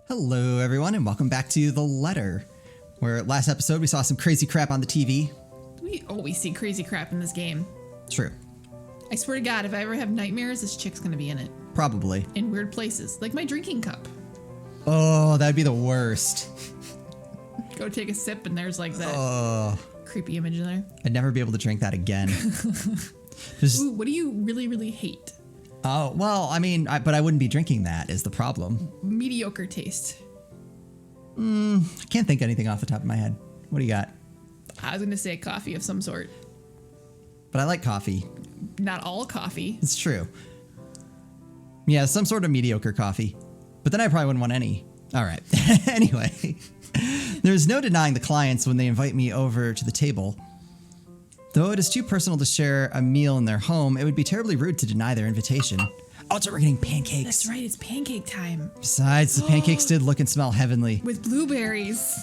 Hello, everyone, and welcome back to The Letter, where last episode we saw some crazy crap on the TV. We always see crazy crap in this game. True. I swear to God, if I ever have nightmares, this chick's gonna be in it. Probably. In weird places, like my drinking cup. Oh, that'd be the worst. Go take a sip and there's like that creepy image in there. I'd never be able to drink that again. Ooh, what do you really, really hate? Oh, well, I mean, but I wouldn't be drinking that is the problem. Mediocre taste. I can't think of anything off the top of my head. What do you got? I was gonna say coffee of some sort. But I like coffee. Not all coffee. It's true. Yeah, some sort of mediocre coffee. But then I probably wouldn't want any. All right. Anyway, there's no denying the clients when they invite me over to the table. Though it is too personal to share a meal in their home, it would be terribly rude to deny their invitation. Oh, it's we're getting pancakes. That's right, it's pancake time. Besides, the pancakes did look and smell heavenly. With blueberries.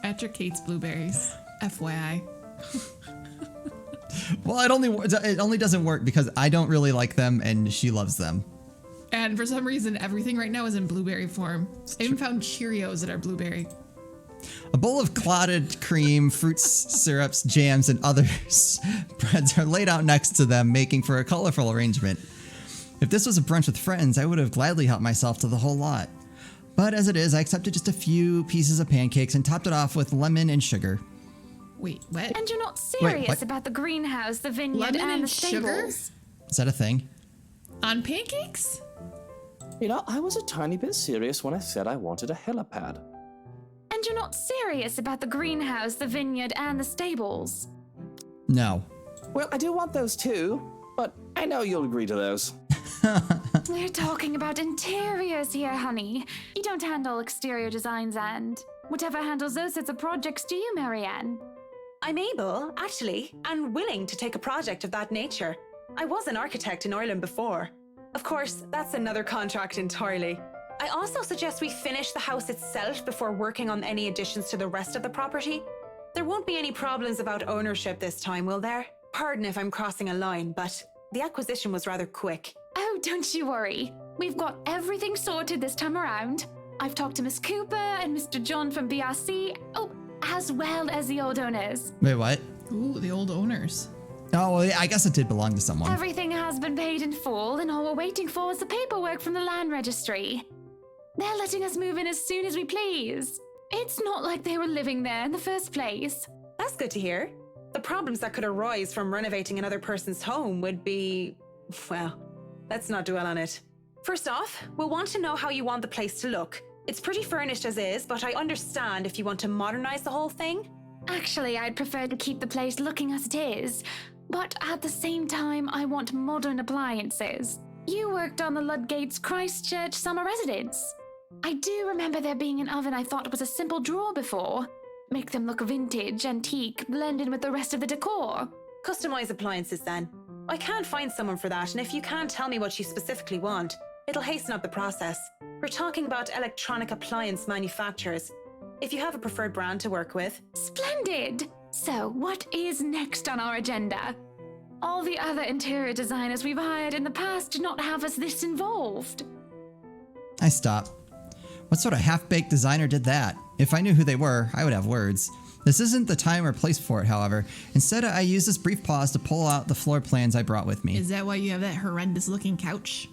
Matrik hates blueberries. FYI. Well, it only doesn't work because I don't really like them and she loves them. And for some reason, everything right now is in blueberry form. I even found Cheerios that are blueberry. A bowl of clotted cream, fruits, syrups, jams, and other breads are laid out next to them, making for a colorful arrangement. If this was a brunch with friends, I would have gladly helped myself to the whole lot. But as it is, I accepted just a few pieces of pancakes and topped it off with lemon and sugar. Wait, what? And you're not serious about the greenhouse, the vineyard, Lemon and the sugar? stables? Is that a thing? On pancakes? You know, I was a tiny bit serious when I said I wanted a helipad. And you're not serious about the greenhouse, the vineyard, and the stables? No. Well, I do want those too, but I know you'll agree to those. We're talking about interiors here, honey. You don't handle exterior designs and whatever handles those sorts of projects do you, Marianne? I'm able, actually, and willing to take a project of that nature. I was an architect in Ireland before. Of course, that's another contract entirely. I also suggest we finish the house itself before working on any additions to the rest of the property. There won't be any problems about ownership this time, will there? Pardon if I'm crossing a line, but the acquisition was rather quick. Oh, don't you worry. We've got everything sorted this time around. I've talked to Miss Cooper and Mr. John from BRC, as well as the old owners. Wait, what? Ooh, the old owners. Oh, well, yeah, I guess it did belong to someone. Everything has been paid in full, and all we're waiting for is the paperwork from the land registry. They're letting us move in as soon as we please. It's not like they were living there in the first place. That's good to hear. The problems that could arise from renovating another person's home would be, well, let's not dwell on it. First off, we'll want to know how you want the place to look. It's pretty furnished as is, but I understand if you want to modernize the whole thing. Actually, I'd prefer to keep the place looking as it is, but at the same time, I want modern appliances. You worked on the Ludgate's Christchurch summer residence. I do remember there being an oven I thought was a simple drawer before. Make them look vintage, antique, blend in with the rest of the decor. Customize appliances then. I can't find someone for that, and if you can't tell me what you specifically want, it'll hasten up the process. We're talking about electronic appliance manufacturers. If you have a preferred brand to work with. Splendid! So, what is next on our agenda? All the other interior designers we've hired in the past did not have us this involved. I stopped. What sort of half-baked designer did that? If I knew who they were, I would have words. This isn't the time or place for it, however. Instead, I use this brief pause to pull out the floor plans I brought with me. Is that why you have that horrendous-looking couch?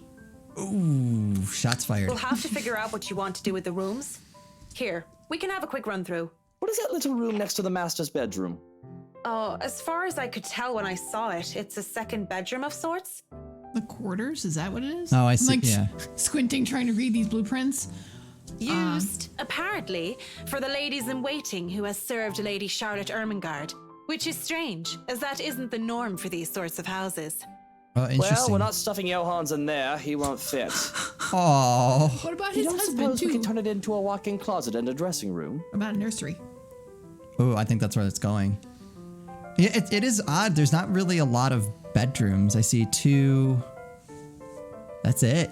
Ooh, shots fired. We'll have to figure out what you want to do with the rooms. Here, we can have a quick run-through. What is that little room next to the master's bedroom? Oh, as far as I could tell when I saw it, it's a second bedroom of sorts. The quarters? Is that what it is? Oh, I I'm see, like yeah. squinting, trying to read these blueprints. Used, apparently, for the ladies-in-waiting who has served Lady Charlotte Ermengarde, which is strange, as that isn't the norm for these sorts of houses. Oh, interesting. Well, we're not stuffing Johans in there. He won't fit. Oh. What about You his don't husband, suppose too? we could turn it into a walk-in closet and a dressing room? What about a nursery? Ooh, I think that's where it's going. Yeah, it is odd. There's not really a lot of bedrooms. I see 2. That's it.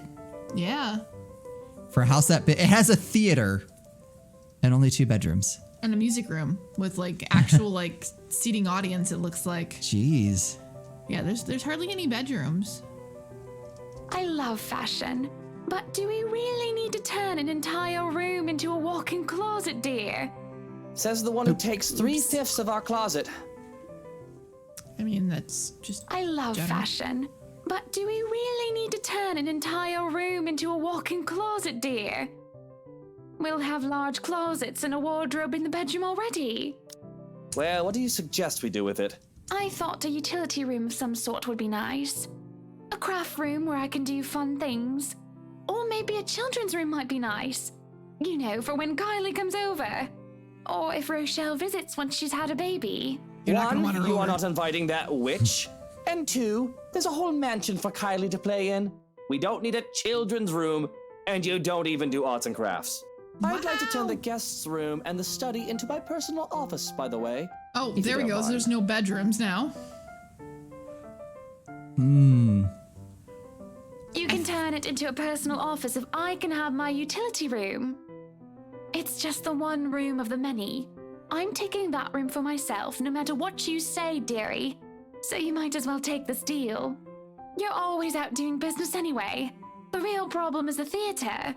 Yeah. For a house that big. It has a theater and only 2 bedrooms. And a music room with like actual like seating audience, it looks like. Jeez. Yeah, there's hardly any bedrooms. I love fashion, but do we really turn an entire room into a walk-in closet, dear. Says the one who takes 3/5 of our closet. I mean, that's just. I love general. fashion. But do we really need to turn an entire room into a walk-in closet, dear? We'll have large closets and a wardrobe in the bedroom already. Well, what do you suggest we do with it? I thought a utility room of some sort would be nice. A craft room where I can do fun things. Or maybe a children's room might be nice. You know, for when Kylie comes over. Or if Rochelle visits once she's had a baby. You're not gonna One, want her you over. are not inviting that witch. And two, there's a whole mansion for Kylie to play in. We don't need a children's room, and you don't even do arts and crafts. I'd like to turn the guest's room and the study into my personal office, by the way. Oh, If there you we don't go. So mind. there's no bedrooms now. You can turn it into a personal office if I can have my utility room. It's just the one room of the many. I'm taking that room for myself, no matter what you say, dearie. So you might as well take this deal. You're always out doing business anyway. The real problem is the theater.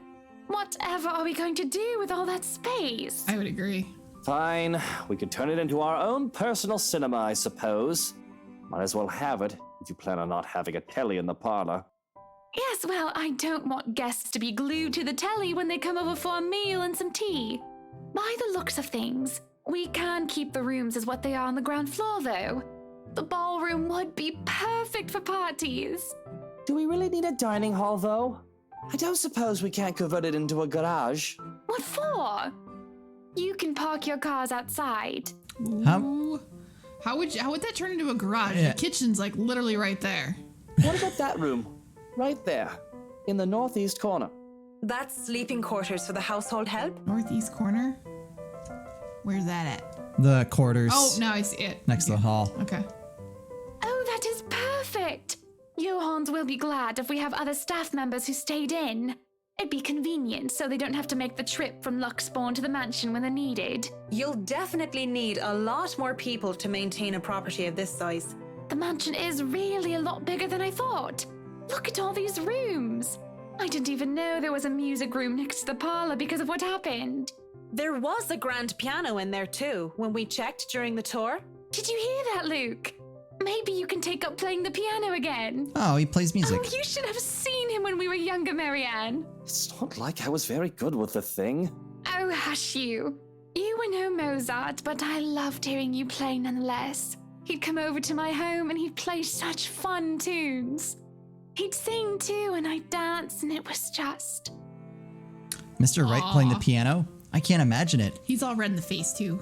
Whatever are we going to do with all that space? I would agree. Fine, we could turn it into our own personal cinema, I suppose. Might as well have it, if you plan on not having a telly in the parlor. Yes, well, I don't want guests to be glued to the telly when they come over for a meal and some tea. By the looks of things, we can keep the rooms as what they are on the ground floor, though. The ballroom would be perfect for parties. Do we really need a dining hall, though? I don't suppose we can't convert it into a garage. What for? You can park your cars outside. How- Ooh. How would that turn into a garage? Yeah. The kitchen's like literally right there. What about that room? Right there, in the northeast corner. That's sleeping quarters for the household help. Northeast corner. Where's that at? The quarters Oh, now I see it. next to the hall. Okay. Oh, that is perfect. Johans will be glad if we have other staff members who stayed in. It'd be convenient so they don't have to make the trip from Luxbourne to the mansion when they're needed. You'll definitely need a lot more people to maintain a property of this size. The mansion is really a lot bigger than I thought. Look at all these rooms. I didn't even know there was a music room next to the parlor because of what happened. There was a grand piano in there too, when we checked during the tour. Did you hear that, Luke? Maybe you can take up playing the piano again. Oh, he plays music. Oh, you should have seen him when we were younger, Marianne. It's not like I was very good with the thing. Oh, hush you. You were no Mozart, but I loved hearing you play nonetheless. He'd come over to my home and he'd play such fun tunes. He'd sing too, and I'd dance, and it was just... Mr. Wright playing the Aw. piano? I can't imagine it. He's all red in the face too.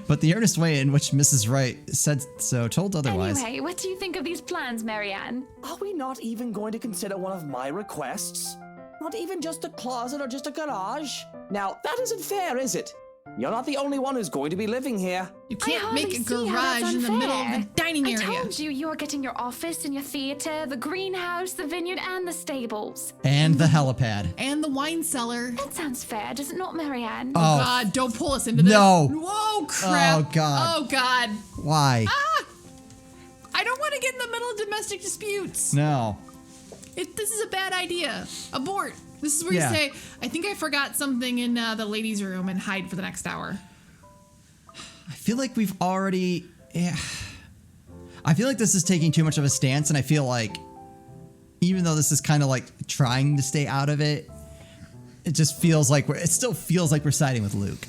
But the earnest way in which Mrs. Wright said so told otherwise. Anyway, what do you think of these plans, Marianne? Are we not even going to consider one of my requests? Not even just a closet or just a garage? Now, that isn't fair, is it? You're not the only one who's going to be living here. You I can't hardly make a see how that's garage in the middle of the unfair. dining area. I told you you're getting your office and your theater, the greenhouse, the vineyard, and the stables. And the helipad. And the wine cellar. That sounds fair, does it not, Marianne? Oh, God, don't pull us into this. No. Whoa, crap. Oh, God. Oh, God. why? I don't want to get in the middle of domestic disputes. No. This is a bad idea. Abort. This is where Yeah. you say, I think I forgot something in the ladies' room and hide for the next hour. I feel like we've already. Yeah. I feel like this is taking too much of a stance, and I feel like even though this is kind of like trying to stay out of it, it just feels like it still feels like we're siding with Luke.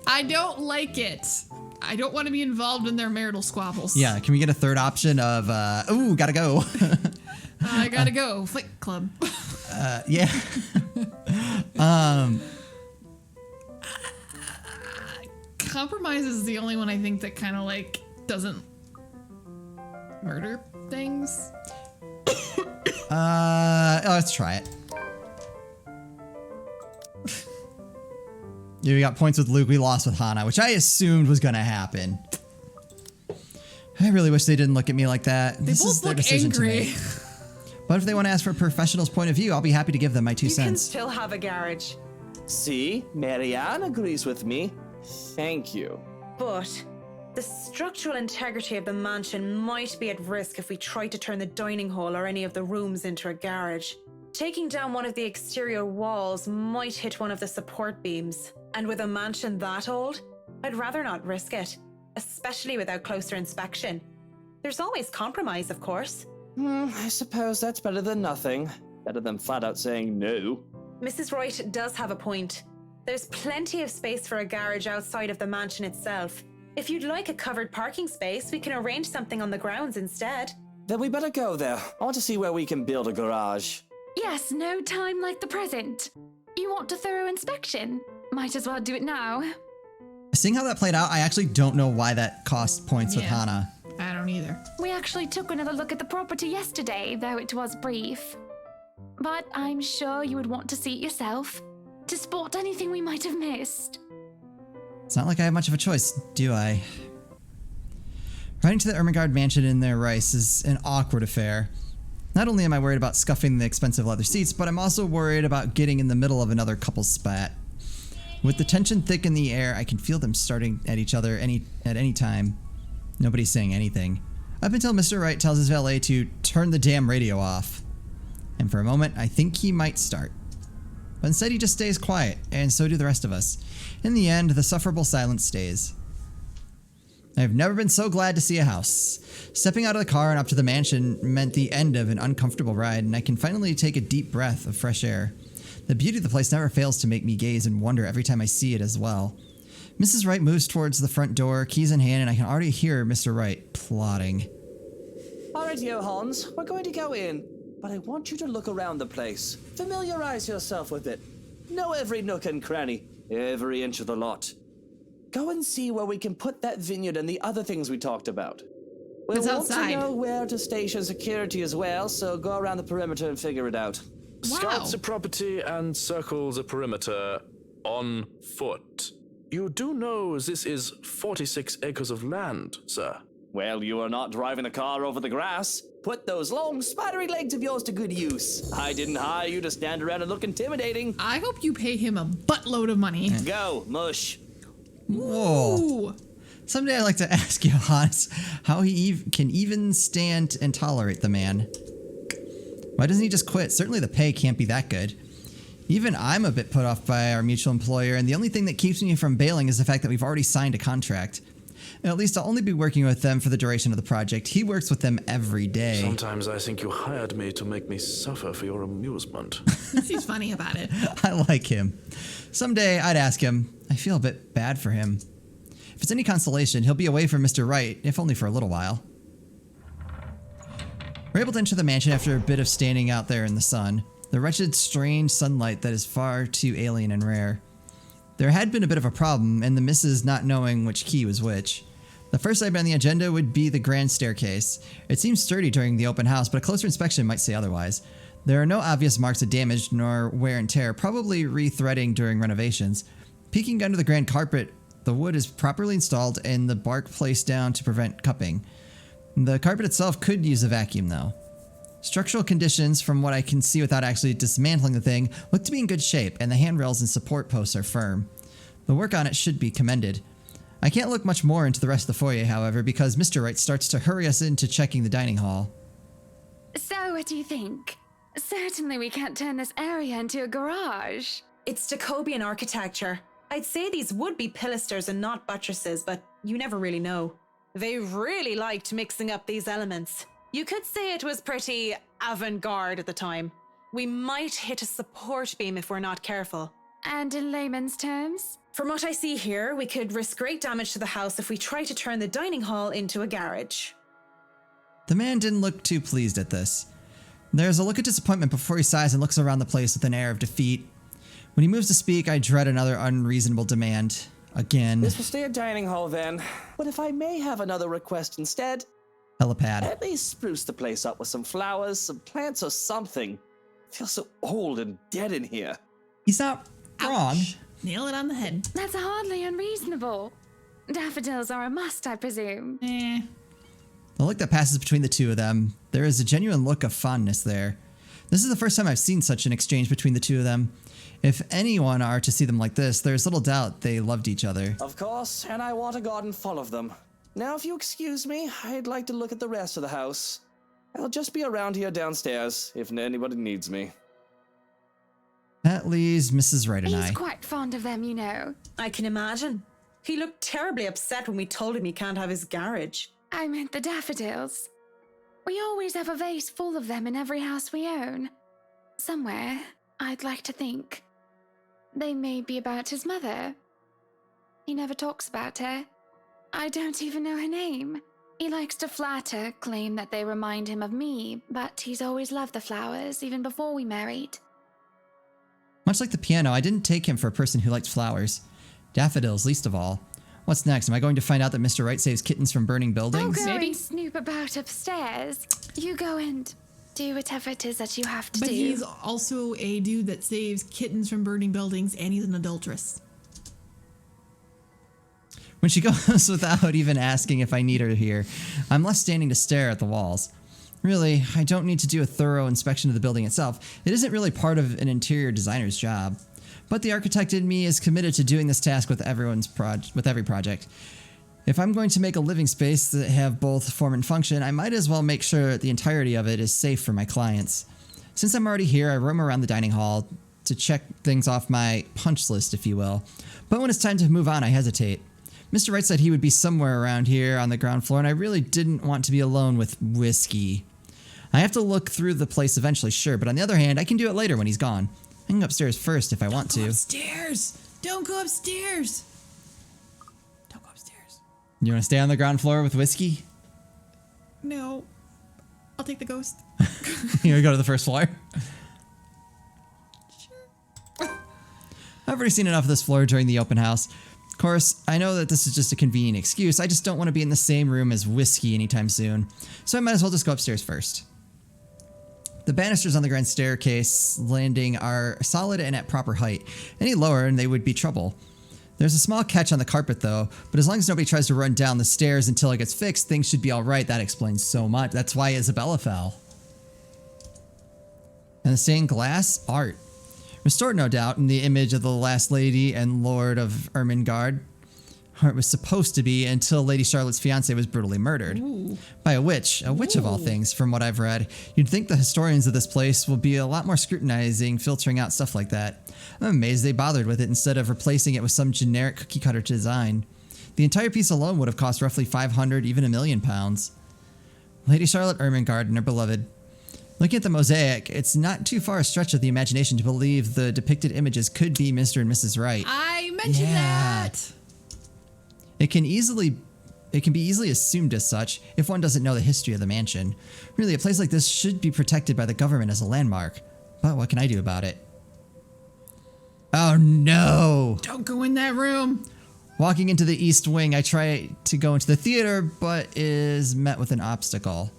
I don't like it. I don't want to be involved in their marital squabbles. Yeah, can we get a third option of, ooh, gotta go? I gotta go. Fight club. Yeah. Compromise is the only one I think that kind of like doesn't murder things. Let's try it. Yeah, we got points with Luke. We lost with Hana, which I assumed was going to happen. I really wish they didn't look at me like that. They This both is their look decision to angry. make. But if they want to ask for a professional's point of view, I'll be happy to give them my 2 You can cents. still have a garage. See, Marianne agrees with me. Thank you. But the structural integrity of the mansion might be at risk if we try to turn the dining hall or any of the rooms into a garage. Taking down one of the exterior walls might hit one of the support beams, and with a mansion that old, I'd rather not risk it, especially without closer inspection. There's always compromise, of course. I suppose that's better than nothing. Better than flat out saying no. Mrs. Wright does have a point. There's plenty of space for a garage outside of the mansion itself. If you'd like a covered parking space, we can arrange something on the grounds instead. Then we better go there. I want to see where we can build a garage. Yes, no time like the present. You want a thorough inspection? Might as well do it now. Seeing how that played out, I actually don't know why that cost points with Yeah. Hana. I don't either. We actually took another look at the property yesterday, though it was brief. But I'm sure you would want to see it yourself, to spot anything we might have missed. It's not like I have much of a choice, do I? Riding to the Ermengarde mansion in their rice is an awkward affair. Not only am I worried about scuffing the expensive leather seats, but I'm also worried about getting in the middle of another couple's spat. With the tension thick in the air, I can feel them starting at each other at any time. Nobody's saying anything. Up until Mr. Wright tells his valet to turn the damn radio off. And for a moment, I think he might start. But instead he just stays quiet, and so do the rest of us. In the end, the sufferable silence stays. I have never been so glad to see a house. Stepping out of the car and up to the mansion meant the end of an uncomfortable ride, and I can finally take a deep breath of fresh air. The beauty of the place never fails to make me gaze and wonder every time I see it as well. Mrs. Wright moves towards the front door, keys in hand, and I can already hear Mr. Wright plotting. All right, Hans, we're going to go in, but I want you to look around the place. Familiarize yourself with it. Know every nook and cranny, every inch of the lot. Go and see where we can put that vineyard and the other things we talked about. We'll It's want outside. to know where to station security as well, so go around the perimeter and figure it out. Wow. Scout the property and circle the perimeter on foot. You do know this is 46 acres of land, sir. Well, you are not driving the car over the grass. Put those long, spidery legs of yours to good use. I didn't hire you to stand around and look intimidating. I hope you pay him a buttload of money. Go, mush. Whoa. Ooh. Someday I'd like to ask Johannes how he can even stand and tolerate the man. Why doesn't he just quit? Certainly the pay can't be that good. Even I'm a bit put off by our mutual employer, and the only thing that keeps me from bailing is the fact that we've already signed a contract. And at least I'll only be working with them for the duration of the project. He works with them every day. Sometimes I think you hired me to make me suffer for your amusement. He's funny about it. I like him. Someday I'd ask him. I feel a bit bad for him. If it's any consolation, he'll be away from Mr. Wright, if only for a little while. We're able to enter the mansion after a bit of standing out there in the sun. The wretched, strange sunlight that is far too alien and rare. There had been a bit of a problem, and the missus not knowing which key was which. The first item on the agenda would be the grand staircase. It seems sturdy during the open house, but a closer inspection might say otherwise. There are no obvious marks of damage nor wear and tear, probably re-threading during renovations. Peeking under the grand carpet, the wood is properly installed and the bark placed down to prevent cupping. The carpet itself could use a vacuum though. Structural conditions, from what I can see without actually dismantling the thing, look to be in good shape, and the handrails and support posts are firm. The work on it should be commended. I can't look much more into the rest of the foyer, however, because Mr. Wright starts to hurry us into checking the dining hall. So, what do you think? Certainly we can't turn this area into a garage. It's Jacobean architecture. I'd say these would be pilasters and not buttresses, but you never really know. They really liked mixing up these elements. You could say it was pretty avant-garde at the time. We might hit a support beam if we're not careful. And in layman's terms? From what I see here, we could risk great damage to the house if we try to turn the dining hall into a garage. The man didn't look too pleased at this. There's a look of disappointment before he sighs and looks around the place with an air of defeat. When he moves to speak, I dread another unreasonable demand. Again. This will stay a dining hall then. But if I may have another request instead, Helipad. at least spruce the place up with some flowers, some plants, or something. It feels so old and dead in here. He's not wrong. Ouch. Nail it on the head. That's hardly unreasonable. Daffodils are a must, I presume. The look that passes between the two of them, there is a genuine look of fondness there. This is the first time I've seen such an exchange between the two of them. If anyone are to see them like this, there's little doubt they loved each other. Of course, and I want a garden full of them. Now, if you excuse me, I'd like to look at the rest of the house. I'll just be around here downstairs if anybody needs me. That leaves Mrs. Wright and He's I. quite fond of them, you know. I can imagine. He looked terribly upset when we told him he can't have his garage. I meant the daffodils. We always have a vase full of them in every house we own. Somewhere, I'd like to think. They may be about his mother. He never talks about her. I don't even know her name. He likes to flatter, claim that they remind him of me, but he's always loved the flowers, even before we married. Much like the piano, I didn't take him for a person who liked flowers. Daffodils, least of all. What's next? Am I going to find out that Mr. Wright saves kittens from burning buildings? Don't go Maybe. and snoop about upstairs. You go and do whatever it is that you have to But do. he's also a dude that saves kittens from burning buildings, and he's an adulteress. When she goes without even asking if I need her here, I'm left standing to stare at the walls. Really, I don't need to do a thorough inspection of the building itself. It isn't really part of an interior designer's job. But the architect in me is committed to doing this task with every project. If I'm going to make a living space that have both form and function, I might as well make sure the entirety of it is safe for my clients. Since I'm already here, I roam around the dining hall to check things off my punch list, if you will. But when it's time to move on, I hesitate. Mr. Wright said he would be somewhere around here on the ground floor, and I really didn't want to be alone with whiskey. I have to look through the place eventually, sure, but on the other hand, I can do it later when he's gone. I can go upstairs first if I want Go to. upstairs! Don't go upstairs! Don't go upstairs. You want to stay on the ground floor with whiskey? No. I'll take the ghost. You want to go to the first floor? Sure. I've already seen enough of this floor during the open house. Of course, I know that this is just a convenient excuse. I just don't want to be in the same room as whiskey anytime soon. So I might as well just go upstairs first. The banisters on the grand staircase landing are solid and at proper height. Any lower and they would be trouble. There's a small catch on the carpet though, but as long as nobody tries to run down the stairs until it gets fixed, things should be alright. That explains so much. That's why Isabella fell. And the stained glass? Art. Restored, no doubt, in the image of the last lady and lord of Ermengarde. Or it was supposed to be until Lady Charlotte's fiancé was brutally murdered. Ooh. By a witch of all things, from what I've read. You'd think the historians of this place will be a lot more scrutinizing, filtering out stuff like that. I'm amazed they bothered with it instead of replacing it with some generic cookie-cutter design. The entire piece alone would have cost roughly 500, even £1 million. Lady Charlotte Ermengarde and her beloved. Looking at the mosaic, it's not too far a stretch of the imagination to believe the depicted images could be Mr. and Mrs. Wright. I mentioned that! It can be easily assumed as such if one doesn't know the history of the mansion. Really, a place like this should be protected by the government as a landmark. But what can I do about it? Oh no! Don't go in that room! Walking into the east wing, I try to go into the theater, but is met with an obstacle.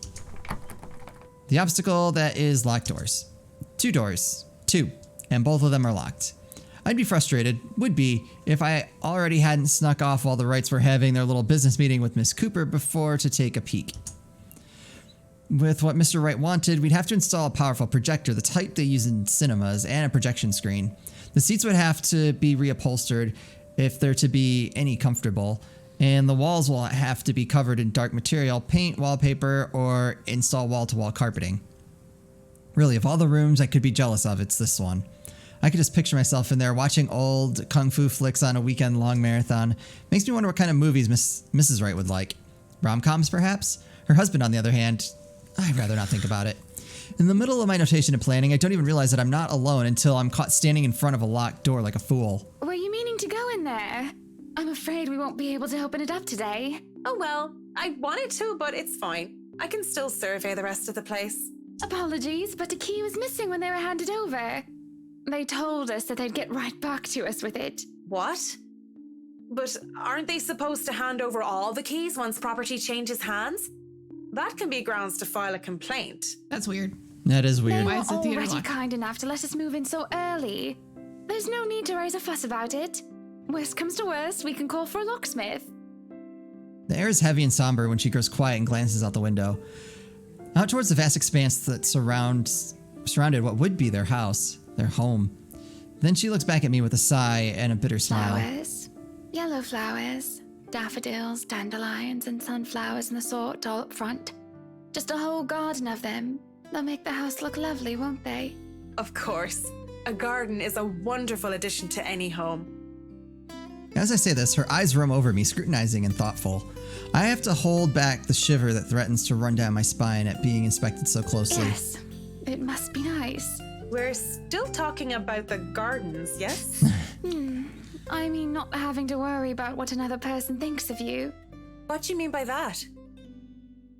The obstacle that is locked doors. 2 doors. 2. And both of them are locked. I'd be frustrated, would be, if I already hadn't snuck off while the Wrights were having their little business meeting with Miss Cooper before to take a peek. With what Mr. Wright wanted, we'd have to install a powerful projector, the type they use in cinemas, and a projection screen. The seats would have to be reupholstered if they're to be any comfortable, and the walls will have to be covered in dark material, paint, wallpaper, or install wall-to-wall carpeting. Really, of all the rooms I could be jealous of, it's this one. I could just picture myself in there watching old kung fu flicks on a weekend-long marathon. Makes me wonder what kind of movies Mrs. Wright would like. Rom-coms, perhaps? Her husband, on the other hand, I'd rather not think about it. In the middle of my notation and planning, I don't even realize that I'm not alone until I'm caught standing in front of a locked door like a fool. Were you meaning to go in there? I'm afraid we won't be able to open it up today. Oh well, I wanted to, but it's fine. I can still survey the rest of the place. Apologies, but a key was missing when they were handed over. They told us that they'd get right back to us with it. What? But aren't they supposed to hand over all the keys once property changes hands? That can be grounds to file a complaint. That's weird. That is They weird. Why were is the theater already locked? kind enough to let us move in so early. There's no need to raise a fuss about it. Worst comes to worst, we can call for a locksmith. The air is heavy and somber when she grows quiet and glances out the window. Out towards the vast expanse that surrounded what would be their house, their home. Then she looks back at me with a sigh and a bitter smile. Flowers. Yellow flowers. Daffodils, dandelions, and sunflowers and the sort all up front. Just a whole garden of them. They'll make the house look lovely, won't they? Of course. A garden is a wonderful addition to any home. As I say this, her eyes roam over me, scrutinizing and thoughtful. I have to hold back the shiver that threatens to run down my spine at being inspected so closely. Yes, it must be nice. We're still talking about the gardens, yes? I mean, not having to worry about what another person thinks of you. What do you mean by that?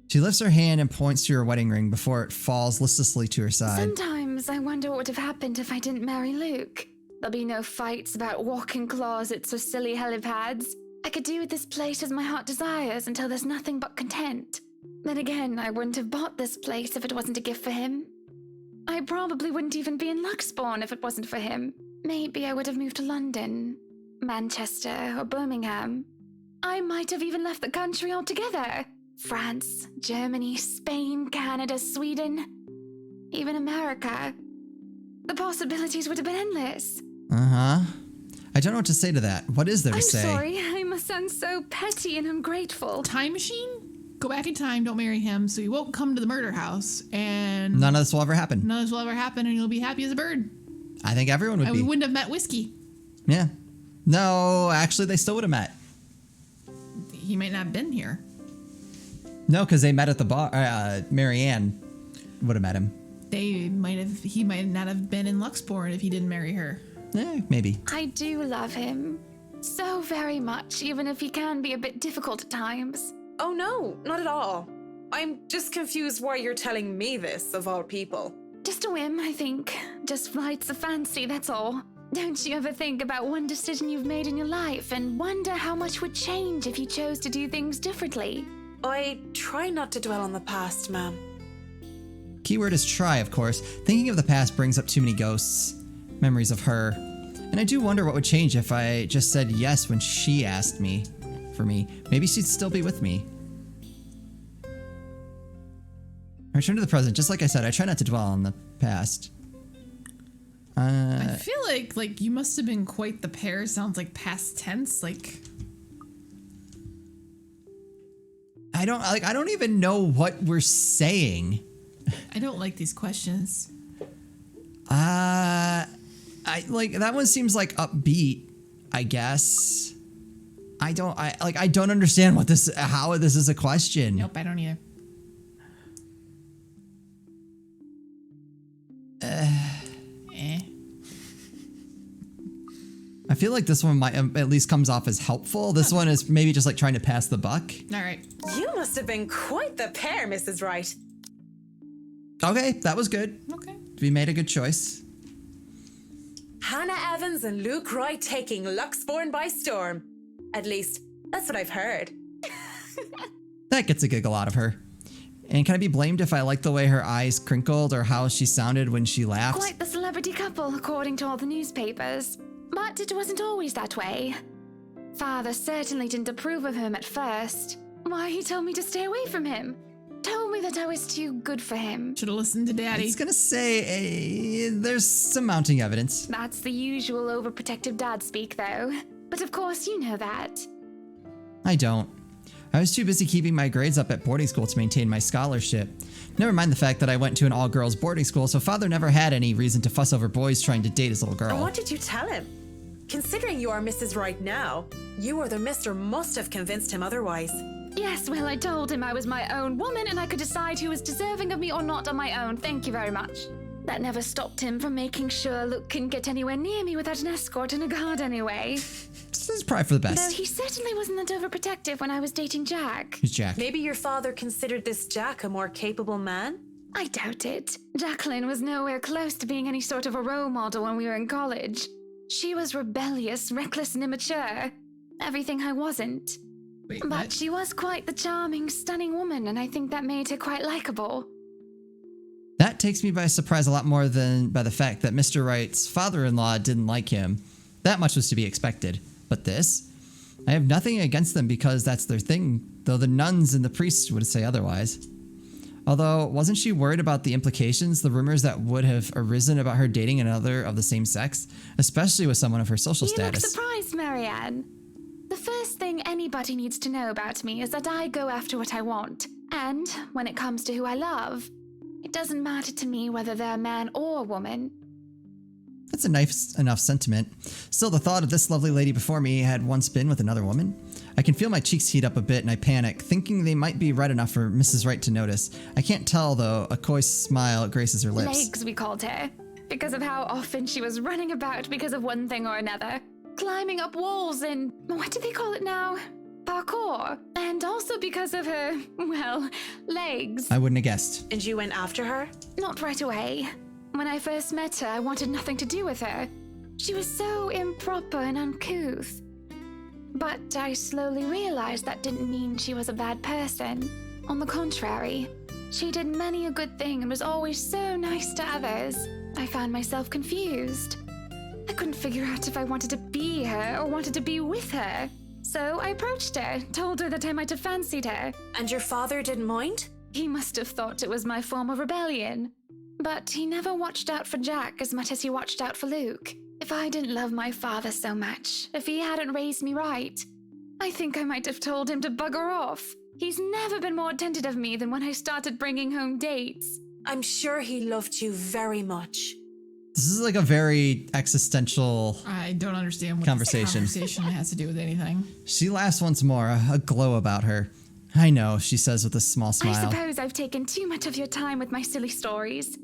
She lifts her hand and points to her wedding ring before it falls listlessly to her side. Sometimes I wonder what would have happened if I didn't marry Luke. There'll be no fights about walk-in closets or silly helipads. I could do with this place as my heart desires until there's nothing but content. Then again, I wouldn't have bought this place if it wasn't a gift for him. I probably wouldn't even be in Luxbourne if it wasn't for him. Maybe I would have moved to London, Manchester, or Birmingham. I might have even left the country altogether. France, Germany, Spain, Canada, Sweden, even America. The possibilities would have been endless. Uh-huh. I don't know what to say to that. What is there to I'm say? sorry, I must sound so petty and ungrateful. Time machine? Go back in time, don't marry him, so he won't come to the murder house, and None of this will ever happen. none of this will ever happen, and you'll be happy as a bird. I think everyone would And be. we wouldn't have met Whiskey. Yeah. No, actually, they still would have met. He might not have been here. No, because they met at the bar. Marianne would have met him. He might not have been in Luxbourne if he didn't marry her. Maybe. I do love him. So very much, even if he can be a bit difficult at times. Oh no, not at all. I'm just confused why you're telling me this, of all people. Just a whim, I think. Just flights of fancy, that's all. Don't you ever think about one decision you've made in your life and wonder how much would change if you chose to do things differently? I try not to dwell on the past, ma'am. Keyword is try, of course. Thinking of the past brings up too many ghosts, memories of her. And I do wonder what would change if I just said yes when she asked me for me. Maybe she'd still be with me. I return to the present. Just like I said, I try not to dwell on the past. I feel like you must have been quite the pair. Sounds like past tense. I don't even know what we're saying. I don't like these questions. I like that one seems like upbeat, I guess. I don't understand how this is a question. Nope, I don't either. I feel like this one might at least comes off as helpful. This one is maybe just like trying to pass the buck. All right. You must have been quite the pair, Mrs. Wright. Okay, that was good. Okay. We made a good choice. Hannah Evans and Luke Wright taking Luxbourne by storm. At least, that's what I've heard. That gets a giggle out of her. And can I be blamed if I like the way her eyes crinkled or how she sounded when she laughed? Quite the celebrity couple, according to all the newspapers. But it wasn't always that way. Father certainly didn't approve of him at first. Why, he told me to stay away from him. Told me that I was too good for him. Should have listened to I Daddy. was gonna say, there's some mounting evidence. That's the usual overprotective dad speak, though. But of course you know that. I don't. I was too busy keeping my grades up at boarding school to maintain my scholarship. Never mind the fact that I went to an all-girls boarding school, so father never had any reason to fuss over boys trying to date his little girl. And what did you tell him? Considering you are Mrs. Wright now, you or the mister must have convinced him otherwise. Yes, well, I told him I was my own woman and I could decide who was deserving of me or not on my own. Thank you very much. That never stopped him from making sure Luke couldn't get anywhere near me without an escort and a guard anyway. This is probably for the Though best. he certainly wasn't that overprotective when I was dating Jack. Who's Jack? Maybe your father considered this Jack a more capable man? I doubt it. Jacqueline was nowhere close to being any sort of a role model when we were in college. She was rebellious, reckless, and immature. Everything I wasn't. Wait, But what? she was quite the charming, stunning woman, and I think that made her quite likable. That takes me by surprise a lot more than by the fact that Mr. Wright's father-in-law didn't like him. That much was to be expected. But this? I have nothing against them because that's their thing, though the nuns and the priests would say otherwise. Although, wasn't she worried about the implications, the rumors that would have arisen about her dating another of the same sex, especially with someone of her social You look status? surprised, Marianne. The first thing anybody needs to know about me is that I go after what I want. And when it comes to who I love, it doesn't matter to me whether they're a man or a woman. That's a nice enough sentiment. Still, the thought of this lovely lady before me had once been with another woman. I can feel my cheeks heat up a bit and I panic, thinking they might be red enough for Mrs. Wright to notice. I can't tell, though. A coy smile graces her lips. Legs, we called her, because of how often she was running about because of one thing or another. Climbing up walls and, what do they call it now? Parkour. And also because of her, well, legs. I wouldn't have guessed. And you went after her? Not right away. When I first met her, I wanted nothing to do with her. She was so improper and uncouth. But I slowly realized that didn't mean she was a bad person. On the contrary, she did many a good thing and was always so nice to others. I found myself confused. I couldn't figure out if I wanted to be her or wanted to be with her. So I approached her, told her that I might have fancied her. And your father didn't mind? He must have thought it was my form of rebellion. But he never watched out for Jack as much as he watched out for Luke. If I didn't love my father so much, if he hadn't raised me right, I think I might have told him to bugger off. He's never been more attentive of me than when I started bringing home dates. I'm sure he loved you very much. This is like a very existential... I don't understand what Conversation. this conversation has to do with anything. She laughs once more, a glow about her. I know, she says with a small I smile. suppose I've taken too much of your time with my silly stories.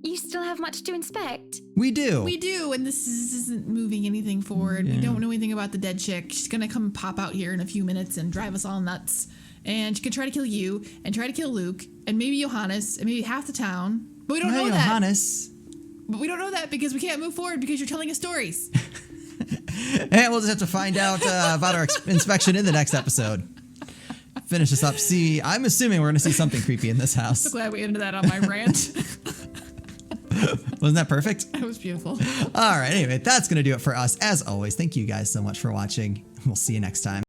You still have much to inspect. We do. We do, and this isn't moving anything forward. We don't know anything about the dead chick. She's gonna come pop out here in a few minutes and drive us all nuts. And she could try to kill you, and try to kill Luke, and maybe Johannes, and maybe half the town. But we don't know that. Johannes. But we don't know that because we can't move forward because you're telling us stories. And we'll just have to find out about our inspection in the next episode. Finish this up. See, I'm assuming we're going to see something creepy in this house. So glad we ended that on my rant. Wasn't that perfect? That was beautiful. All right. Anyway, that's going to do it for us. As always, thank you guys so much for watching. We'll see you next time.